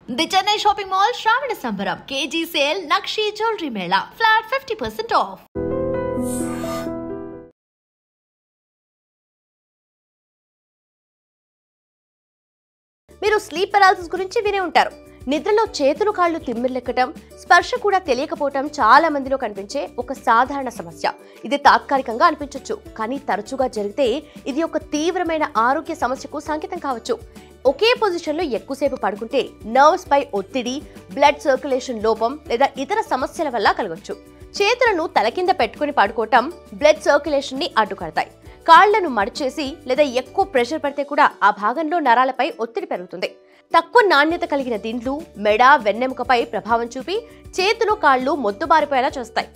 The Chennai shopping mall శ్రావణ సంబరం KG sale nakshi jewellery Mela flat 50% of. మీరు sleep paralysis గురించి వినే ఉంటారు. నిద్రలో చేతులు కాళ్ళు తిమ్మిర్లెక్కటం, స్పర్శ కూడా తెలియకపోవటం చాలా మందిలో కనిపించే ఒక సాధారణ సమస్య. ఇది తాత్కాలికంగా అనిపించవచ్చు, కానీ తరచుగా జరిగితే ఇది ఒక తీవ్రమైన ఆరోగ్య సమస్యకు సంకేతం కావచ్చు. ఒకే పొజిషన్లో ఎక్కువసేపు పడుకుంటే నర్వ్స్ పై ఒత్తిడి, బ్లడ్ సర్క్యులేషన్ లోపం లేదా ఇతర సమస్యల వల్ల కలగవచ్చు. చేతులను తల కింద పెట్టుకుని పడుకోవటం బ్లడ్ సర్క్యులేషన్ ని అడ్డుకడతాయి. కాళ్లను మడిచేసి లేదా ఎక్కువ ప్రెషర్ పడితే కూడా ఆ భాగంలో నరాలపై ఒత్తిడి పెరుగుతుంది. తక్కువ నాణ్యత కలిగిన దిండ్లు మెడ, వెన్నెముకపై ప్రభావం చూపి చేతులు కాళ్ళు మొద్దుబారిపోయేలా చేస్తాయి.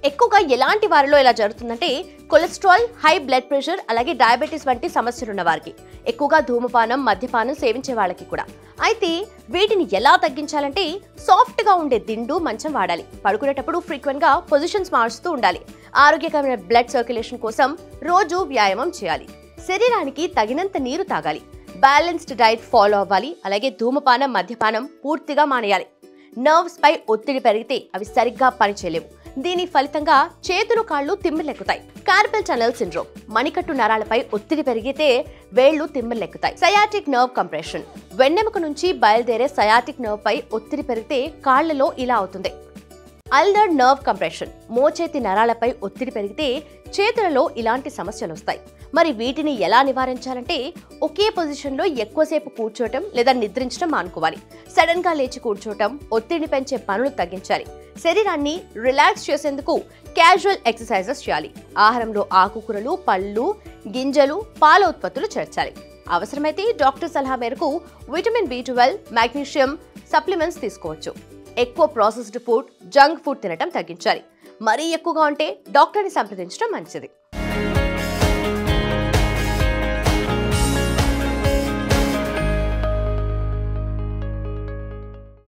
ఎక్కువగా ఎలాంటి వారిలో ఇలా జరుగుతుందంటే కొలెస్ట్రాల్, హై బ్లడ్ ప్రెషర్, అలాగే డయాబెటీస్ వంటి సమస్యలున్న వారికి, ఎక్కువగా ధూమపానం, మద్యపానం సేవించే వాళ్ళకి కూడా. అయితే వీటిని ఎలా తగ్గించాలంటే సాఫ్ట్గా ఉండే దిండు, మంచం వాడాలి. పడుకునేటప్పుడు ఫ్రీక్వెంట్గా పొజిషన్స్ మారుస్తూ ఉండాలి. ఆరోగ్యకరమైన బ్లడ్ సర్క్యులేషన్ కోసం రోజు వ్యాయామం చేయాలి. శరీరానికి తగినంత నీరు తాగాలి. బ్యాలెన్స్డ్ డైట్ ఫాలో అవ్వాలి. అలాగే ధూమపానం, మద్యపానం పూర్తిగా మానేయాలి. నర్వ్స్ పై ఒత్తిడి పెరిగితే అవి సరిగ్గా పనిచేయలేవు. దీని ఫలితంగా చేతులు కాళ్ళు తిమ్మిర్లెక్కుతాయి. కార్పల్ టనల్ సిండ్రోమ్, మణికట్టు నరాలపై ఒత్తిడి పెరిగితే వేళ్లు తిమ్మిర్లెక్కుతాయి. సయాటిక్ నర్వ్ కంప్రెషన్, వెన్నెముక నుంచి బయలుదేరే సయాటిక్ నర్వ్ పై ఒత్తిడి పెరిగితే కాళ్లలో ఇలా అవుతుంది. అల్నర్ నర్వ్ కంప్రెషన్, మోచేతి నరాలపై ఒత్తిడి పెరిగితే చేతులలో ఇలాంటి సమస్యలు వస్తాయి. మరి వీటిని ఎలా నివారించాలంటే ఒకే పొజిషన్లో ఎక్కువసేపు కూర్చోవటం లేదా నిద్రించడం మానుకోవాలి. సడన్ గా లేచి కూర్చోవటం, ఒత్తిడిని పెంచే పనులు తగ్గించాలి. శరీరాన్ని రిలాక్స్ చేసేందుకు క్యాజువల్ ఎక్సర్సైజెస్ చేయాలి. ఆహారంలో ఆకుకూరలు, పళ్ళు, గింజలు, పాల ఉత్పత్తులు చేర్చాలి. అవసరమైతే డాక్టర్ సలహా మేరకు విటమిన్ B12, మాగ్నీషియం సప్లిమెంట్స్ తీసుకోవచ్చు. ఎక్కువ ప్రాసెస్డ్ ఫుడ్, జంక్ ఫుడ్ తినటం తగ్గించాలి. మరీ ఎక్కువగా ఉంటే డాక్టర్ని సంప్రదించడం మంచిది.